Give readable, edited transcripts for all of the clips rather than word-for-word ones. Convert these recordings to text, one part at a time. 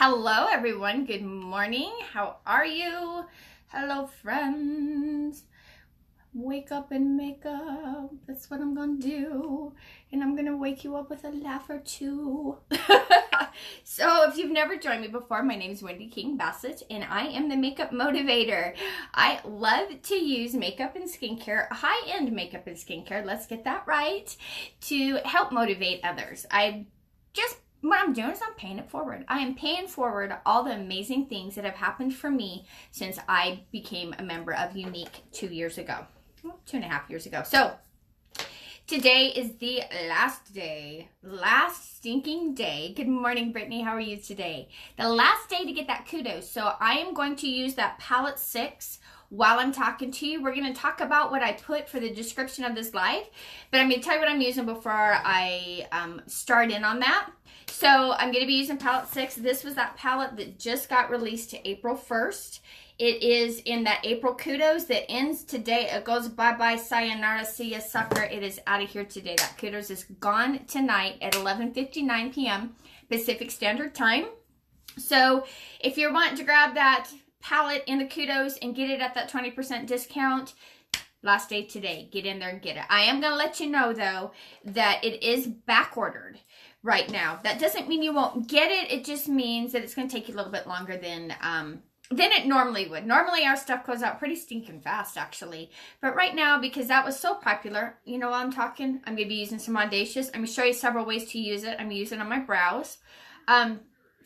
Hello everyone, good morning. How are you? Hello friends. Wake up and make up. That's what I'm gonna do. And I'm gonna wake you up with a laugh or two. So if you've never joined me before, my name is Wendy King Bassett and I am the Makeup Motivator. I love to use makeup and skincare, high-end makeup and skincare, let's get that right, to help motivate others. What I'm doing is I'm paying it forward. I am paying forward all the amazing things that have happened for me since I became a member of Younique 2 years ago. Well, 2.5 years ago. So today is the last stinking day. Good morning, Brittany. How are you today? The last day to get that kudos. So I am going to use that palette 6 while I'm talking to you. We're going to talk about what I put for the description of this live, but I'm going to tell you what I'm using before I start in on that. So I'm going to be using palette 6. This was that palette that just got released to April 1st. It is in that April Kudos that ends today. It goes bye-bye, sayonara, see ya, sucker. It is out of here today. That Kudos is gone tonight at 11:59 p.m. Pacific Standard Time. So if you're wanting to grab that palette in the Kudos and get it at that 20% discount, last day today. Get in there and get it. I am going to let you know, though, that it is back ordered right now. That doesn't mean you won't get it. It just means that it's going to take you a little bit longer than it normally would. Normally, our stuff goes out pretty stinking fast, actually. But right now, because that was so popular, you know what I'm talking? I'm going to be using some Audacious. I'm going to show you several ways to use it. I'm using it on my brows.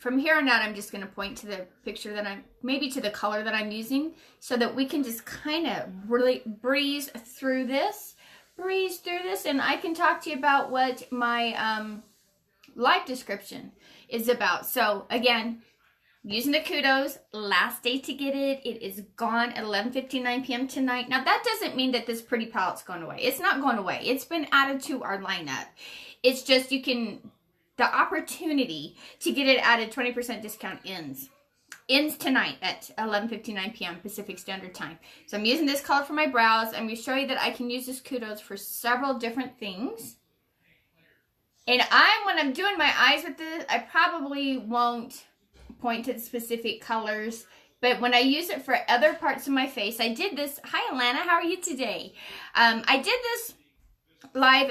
From here on out, I'm just going to point to the picture that maybe to the color that I'm using, so that we can just kind of really breeze through this, and I can talk to you about what my live description is about. So again, using the Kudos, last day to get it. It is gone at 11:59 p.m. tonight. Now that doesn't mean that this pretty palette's going away. It's not going away. It's been added to our lineup. It's just the opportunity to get it at a 20% discount ends tonight at 11:59 p.m. Pacific Standard Time. So I'm using this color for my brows. I'm going to show you that I can use this Kudos for several different things. And when I'm doing my eyes with this, I probably won't point to the specific colors. But when I use it for other parts of my face, I did this. Hi, Alana. How are you today? I did this live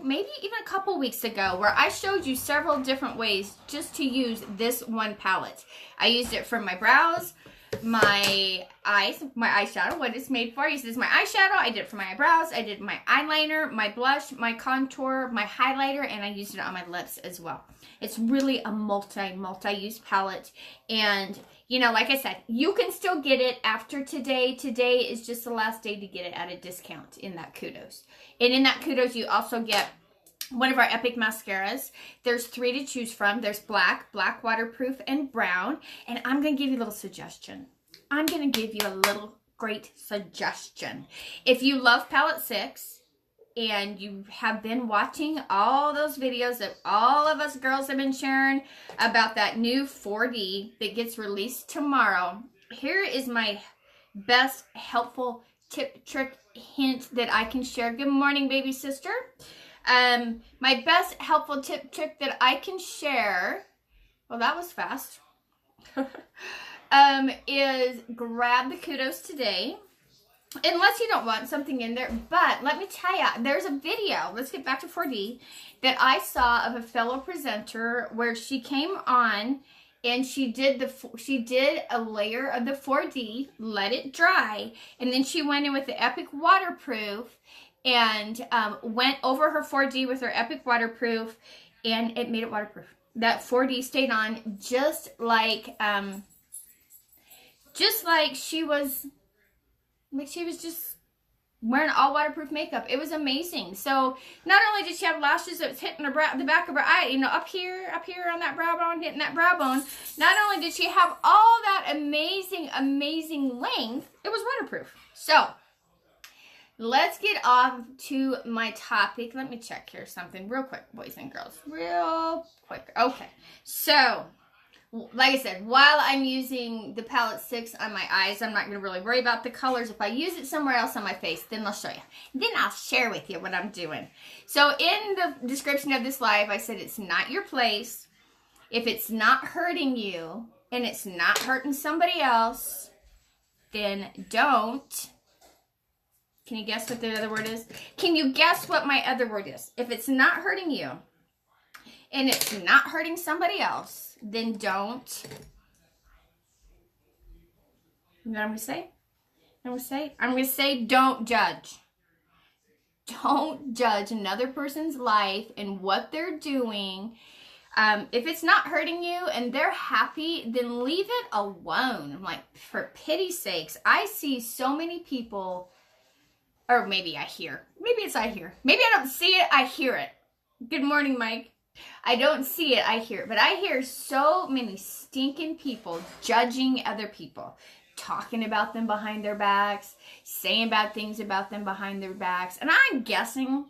maybe even a couple weeks ago, where I showed you several different ways just to use this one palette. I used it for my brows, my eyes, my eyeshadow, what it's made for. I used this as my eyeshadow. I did it for my eyebrows. I did my eyeliner, my blush, my contour, my highlighter, and I used it on my lips as well. It's really a multi-use palette. And, you know, like I said, you can still get it after today. Today is just the last day to get it at a discount in that Kudos. And in that Kudos, you also get one of our epic mascaras. There's 3 to choose from. There's black waterproof, and brown. And I'm going to give you a little suggestion. I'm going to give you a little great suggestion. If you love palette 6, and you have been watching all those videos that all of us girls have been sharing about that new 4D that gets released tomorrow, here is my best helpful tip, trick, hint that I can share. Good morning, baby sister. My best helpful tip, trick that I can share, well, that was fast, is grab the Kudos today. Unless you don't want something in there. But let me tell you, there's a video, let's get back to 4D, that I saw of a fellow presenter where she came on and she did a layer of the 4D, let it dry, and then she went in with the Epic Waterproof and went over her 4D with her Epic Waterproof, and it made it waterproof. That 4D stayed on just like she was just wearing all waterproof makeup. It was amazing. So not only did she have lashes that was hitting the back of her eye, you know, up here on that brow bone, hitting that brow bone. Not only did she have all that amazing length, it was waterproof. So let's get off to my topic. Let me check here something real quick, boys and girls. Real quick. Okay. So like I said, while I'm using the palette 6 on my eyes, I'm not going to really worry about the colors. If I use it somewhere else on my face, then I'll show you. Then I'll share with you what I'm doing. So in the description of this live, I said it's not your place. If it's not hurting you and it's not hurting somebody else, then don't. Can you guess what the other word is? Can you guess what my other word is? If it's not hurting you and it's not hurting somebody else, then don't. You know what I'm going to say? I'm going to say don't judge. Don't judge another person's life and what they're doing. If it's not hurting you and they're happy, then leave it alone. I'm like, for pity's sakes, I see so many people, or maybe I hear. Maybe it's I hear. Maybe I don't see it, I hear it. Good morning, Mike. I don't see it, I hear it. But I hear so many stinking people judging other people. Talking about them behind their backs, saying bad things about them behind their backs. And I'm guessing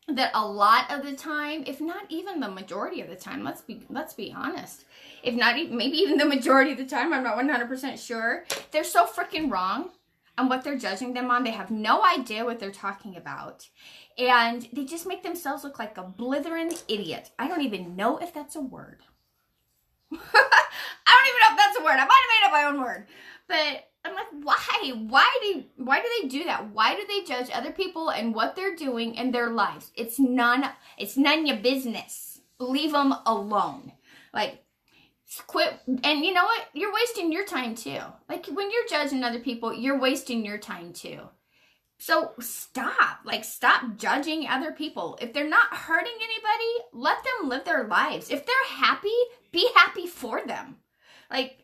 that a lot of the time, if not even the majority of the time, let's be honest, if not even, maybe even the majority of the time, I'm not 100% sure, they're so freaking wrong on what they're judging them on. They have no idea what they're talking about. And they just make themselves look like a blithering idiot. I don't even know if that's a word. I don't even know if that's a word. I might have made up my own word. But I'm like, why? Why do they do that? Why do they judge other people and what they're doing in their lives? It's none your business. Leave them alone. Like, quit. And you know what? You're wasting your time too. Like, when you're judging other people, you're wasting your time too. So stop. Like, stop judging other people. If they're not hurting anybody, let them live their lives. If they're happy, be happy for them. Like,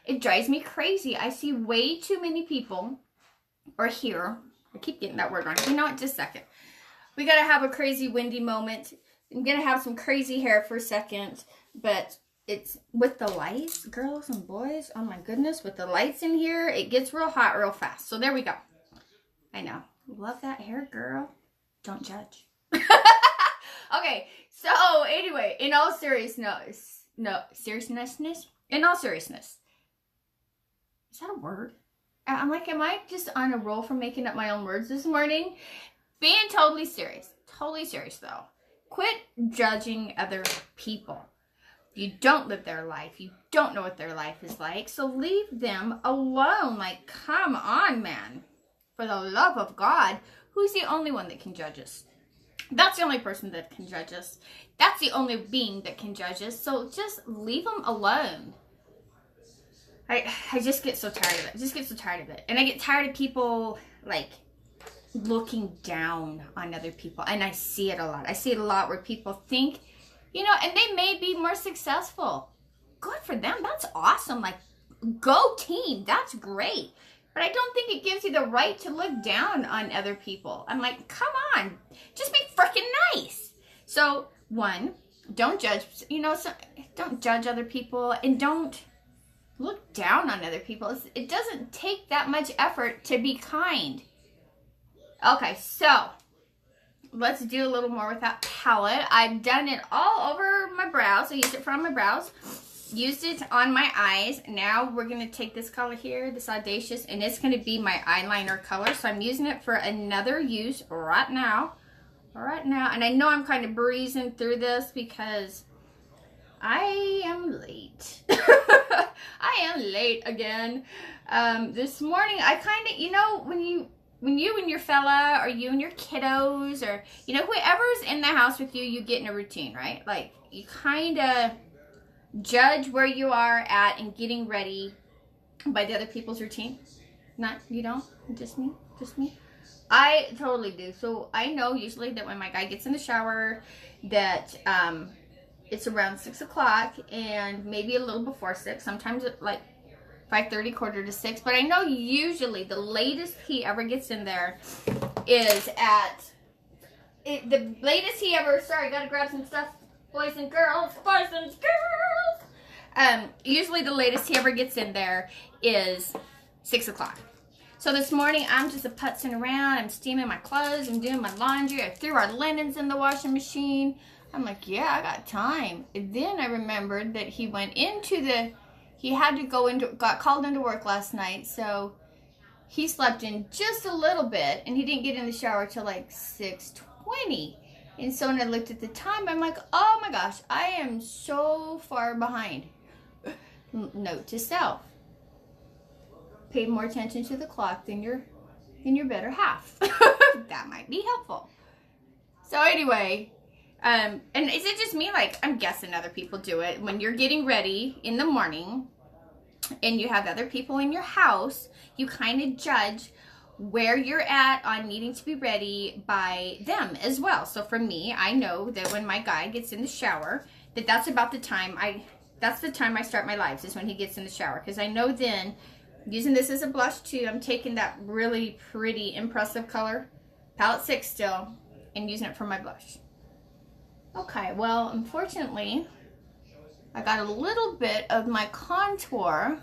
it drives me crazy. I see way too many people, or hear, I keep getting that word wrong. You know what? Just a second. We got to have a crazy windy moment. I'm going to have some crazy hair for a second, but it's with the lights, girls and boys. Oh my goodness, with the lights in here, it gets real hot real fast. So there we go. I know. Love that hair, girl. Don't judge. Okay, so anyway, in all seriousness, in all seriousness, is that a word? I'm like, am I just on a roll for making up my own words this morning? Being totally serious though. Quit judging other people. You don't live their life. You don't know what their life is like. So leave them alone. Like, come on, man. For the love of God, who's the only one that can judge us? That's the only person that can judge us. That's the only being that can judge us. So just leave them alone. I just get so tired of it. And I get tired of people, like, looking down on other people. And I see it a lot. I see it a lot where people think, you know, and they may be more successful. Good for them. That's awesome. Like, go team. That's great. But I don't think it gives you the right to look down on other people. I'm like, come on. Just be freaking nice. So, one, don't judge, you know, don't judge other people, and don't look down on other people. It doesn't take that much effort to be kind. Okay, so let's do a little more with that palette. I've done it all over my brows. I used it from my brows. Used it on my eyes. Now we're going to take this color here, this Audacious, and it's going to be my eyeliner color. So I'm using it for another use right now. And I know I'm kind of breezing through this because I am late. I am late again. This morning, I kind of, you know, when you and your fella, or you and your kiddos, or, you know, whoever's in the house with you, you get in a routine, right? Like, you kind of judge where you are at and getting ready by the other people's routine. Not, you don't? Just me? I totally do. So I know usually that when my guy gets in the shower that it's around 6 o'clock, and maybe a little before 6. Sometimes it's like 5:30, quarter to 6. But I know usually the latest he ever gets in there is the latest he ever, sorry, gotta grab some stuff, boys and girls. Usually the latest he ever gets in there is 6 o'clock. So this morning, I'm just putzing around. I'm steaming my clothes. I'm doing my laundry. I threw our linens in the washing machine. I'm like, yeah, I got time. And then I remembered that he got called into work last night. So he slept in just a little bit, and he didn't get in the shower till like 6:20. And so when I looked at the time, I'm like, oh my gosh, I am so far behind. Note to self. Pay more attention to the clock than your better half. That might be helpful. So anyway, and is it just me? Like, I'm guessing other people do it. When you're getting ready in the morning and you have other people in your house, you kind of judge where you're at on needing to be ready by them as well. So for me, I know that when my guy gets in the shower, that's about the time I start my lives, is when he gets in the shower. Because I know then, using this as a blush too, I'm taking that really pretty, impressive color, Palette 6 still, and using it for my blush. Okay, well, unfortunately, I got a little bit of my contour.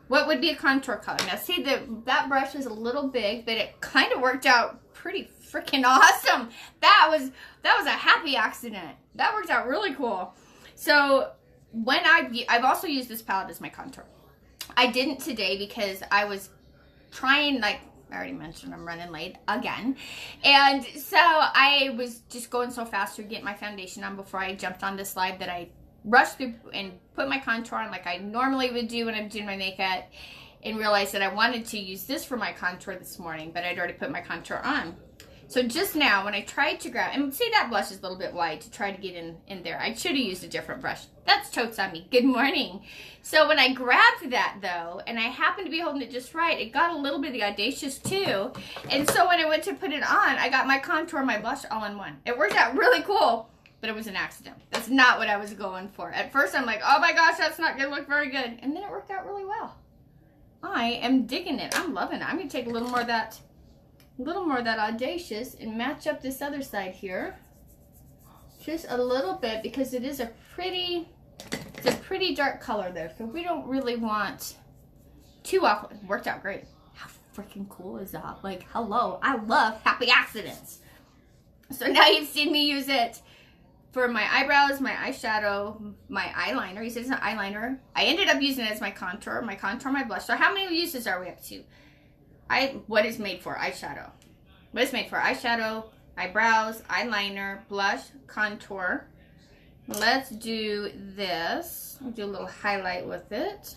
What would be a contour color? Now, see, that brush was a little big, but it kind of worked out pretty freaking awesome. That was a happy accident. That worked out really cool. So, when I've also used this palette as my contour. I didn't today because I was trying, like I already mentioned, I'm running late again. And so I was just going so fast to get my foundation on before I jumped on this live that I rushed through and put my contour on like I normally would do when I'm doing my makeup, and realized that I wanted to use this for my contour this morning, but I'd already put my contour on. So just now when I tried to grab, and see that blush is a little bit wide to try to get in there. I should have used a different brush. That's totes on me. Good morning. So when I grabbed that though, and I happened to be holding it just right, it got a little bit of the Audacious too. And so when I went to put it on, I got my contour and my blush all in one. It worked out really cool, but it was an accident. That's not what I was going for. At first I'm like, oh my gosh, that's not gonna look very good. And then it worked out really well. I am digging it. I'm loving it. I'm gonna take a little more of that Audacious and match up this other side here. Just a little bit, because it is a pretty dark color there. So we don't really want too awful. It worked out great. How freaking cool is that? Like, hello, I love happy accidents. So now you've seen me use it for my eyebrows, my eyeshadow, my eyeliner. He says it's an eyeliner. I ended up using it as my contour, my blush. So how many uses are we up to? What is made for? Eyeshadow. What is made for? Eyeshadow, eyebrows, eyeliner, blush, contour. Let's do this. I'll do a little highlight with it.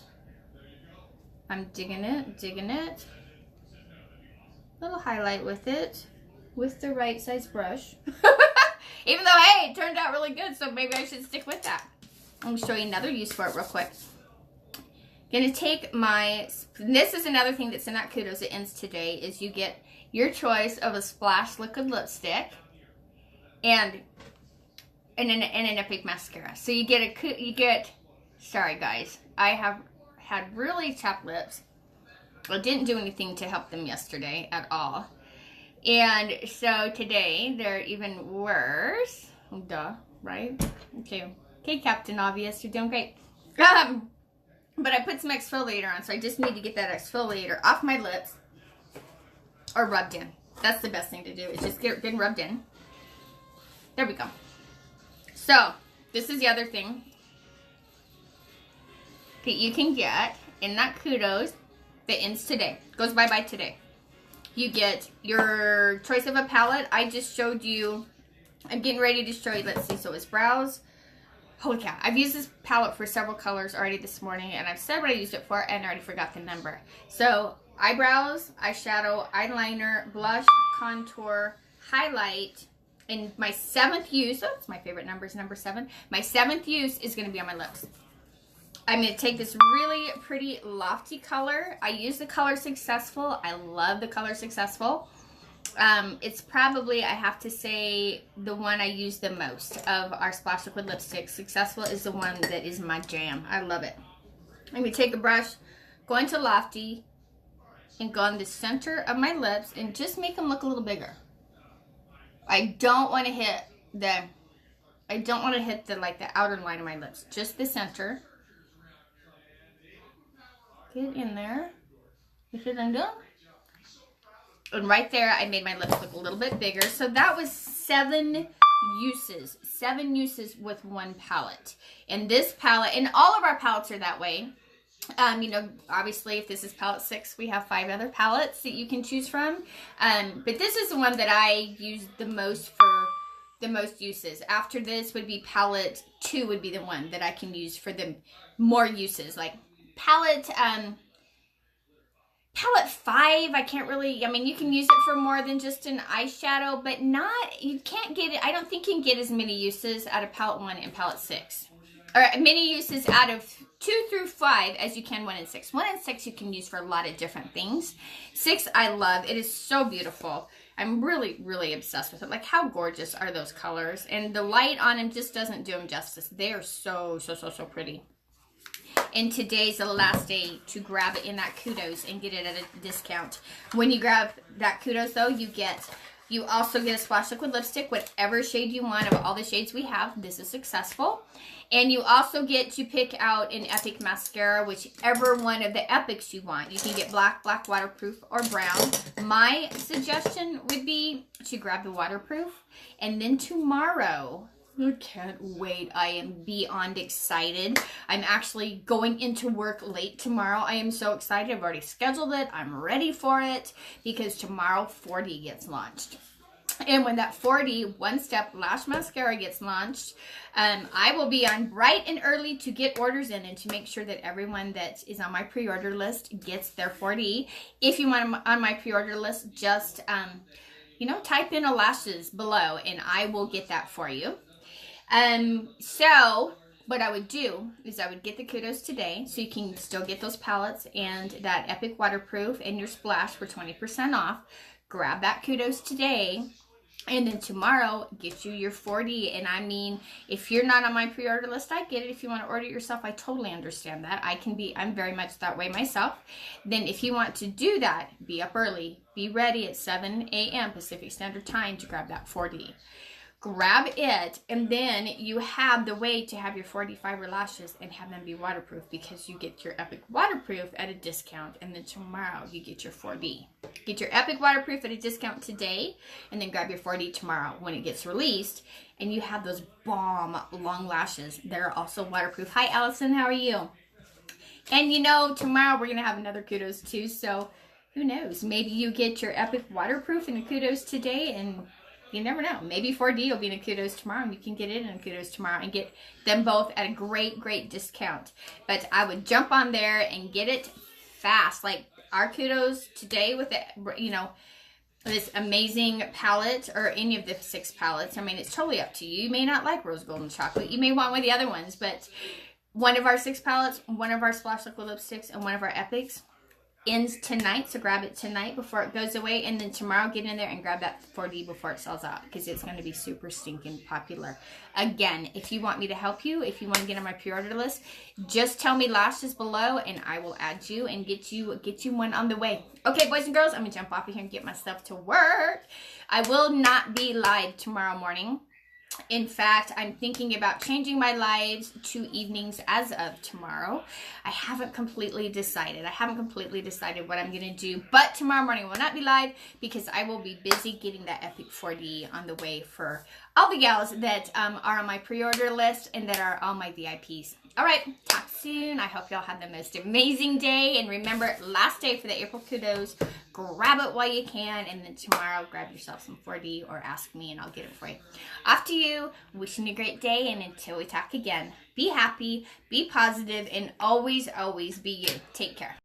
I'm digging it. Little highlight with it, with the right size brush. Even though, hey, it turned out really good, so maybe I should stick with that. I'm gonna show you another use for it real quick. Gonna take this is another thing that's in that Kudos that ends today, is you get your choice of a Splash liquid lipstick and an Epic mascara. So you get, sorry guys, I have had really chapped lips. I didn't do anything to help them yesterday at all. And so today they're even worse. Duh, right? Okay, Captain Obvious, you're doing great. But I put some exfoliator on, so I just need to get that exfoliator off my lips, or rubbed in. That's the best thing to do, is just get rubbed in. There we go. So, this is the other thing that you can get in that Kudos that ends today. Goes bye-bye today. You get your choice of a palette. I just showed you, I'm getting ready to show you, let's see, so it's brows. Holy cow, I've used this palette for several colors already this morning, and I've said what I used it for, and I already forgot the number. So, eyebrows, eyeshadow, eyeliner, blush, contour, highlight, and my 7th use, that's my favorite number, is number 7. My 7th use is going to be on my lips. I'm going to take this really pretty lofty color. I use the color Successful. I love the color Successful. It's probably, I have to say, the one I use the most of our Splash Liquid lipsticks. Successful is the one that is my jam. I love it. I'm going to take a brush, go into Lofty, and go on the center of my lips and just make them look a little bigger. I don't want to hit the like the outer line of my lips. Just the center. Get in there. You see what I'm doing? And right there, I made my lips look a little bit bigger. So that was 7 uses. 7 uses with one palette. And this palette, and all of our palettes are that way. You know, obviously, if this is palette 6, we have 5 other palettes that you can choose from. But this is the one that I use the most for the most uses. After this would be palette 2 would be the one that I can use for the more uses. Like palette 5, I can't really, I mean, you can use it for more than just an eyeshadow, but you can't get it, I don't think you can get as many uses out of palette 1 and palette 6. Or many uses out of 2 through 5 as you can 1 and 6. 1 and 6 you can use for a lot of different things. 6 I love. It is so beautiful. I'm really, really obsessed with it. Like, how gorgeous are those colors? And the light on them just doesn't do them justice. They are so, so, so, so pretty. And today's the last day to grab it in that Kudos and get it at a discount. When you grab that Kudos, though, you also get a Splash Liquid lipstick, whatever shade you want of all the shades we have. This is successful. And you also get to pick out an Epic mascara, whichever one of the Epics you want. You can get black waterproof, or brown. My suggestion would be to grab the waterproof. And then tomorrow, I can't wait. I am beyond excited. I'm actually going into work late tomorrow. I am so excited. I've already scheduled it. I'm ready for it because tomorrow 4D gets launched. And when that 4D One Step Lash Mascara gets launched, I will be on bright and early to get orders in and to make sure that everyone that is on my pre-order list gets their 4D. If you want them on my pre-order list, just, you know, type in a lashes below and I will get that for you. So what I would do is I would get the Kudos today so you can still get those palettes and that Epic waterproof and your splash for 20% off. Grab that Kudos today. And then tomorrow, get you your 4D. And I mean, if you're not on my pre-order list, I get it. If you want to order it yourself, I totally understand that. I'm very much that way myself. Then if you want to do that, be up early. Be ready at 7 a.m. Pacific Standard Time to grab that 4D. Grab it, and then you have the way to have your 4D fiber lashes and have them be waterproof because you get your Epic waterproof at a discount, and then tomorrow you get your 4D. Get your Epic waterproof at a discount today, and then grab your 4D tomorrow when it gets released, and you have those bomb long lashes that are also waterproof. Hi, Allison, how are you? And you know, tomorrow we're going to have another Kudos too, so who knows? Maybe you get your Epic waterproof and a Kudos today, and you never know. Maybe 4D will be in a Kudos tomorrow, and you can get it in a Kudos tomorrow and get them both at a great, great discount. But I would jump on there and get it fast. Like our Kudos today with it, you know, this amazing palette, or any of the 6 palettes. I mean, it's totally up to you. You may not like Rose Golden Chocolate. You may want one of the other ones, but one of our 6 palettes, one of our Splash Liquid lipsticks, and one of our Epics ends tonight, so grab it tonight before it goes away, and then tomorrow get in there and grab that 4D before it sells out because it's going to be super stinking popular. Again, if you want me to help you, if you want to get on my pre-order list, just tell me lashes below and I will add you and get you one on the way. Okay, boys and girls, I'm gonna jump off of here and get myself to work. I will not be live tomorrow morning. In fact, I'm thinking about changing my lives to evenings as of tomorrow. I haven't completely decided. What I'm going to do. But tomorrow morning will not be live because I will be busy getting that Epic 4D on the way for all the gals that are on my pre-order list and that are all my VIPs. All right, talk soon. I hope y'all have the most amazing day. And remember, last day for the April Kudos. Grab it while you can. And then tomorrow, grab yourself some 4D or ask me and I'll get it for you. Off to you. Wishing you a great day. And until we talk again, be happy, be positive, and always, always be you. Take care.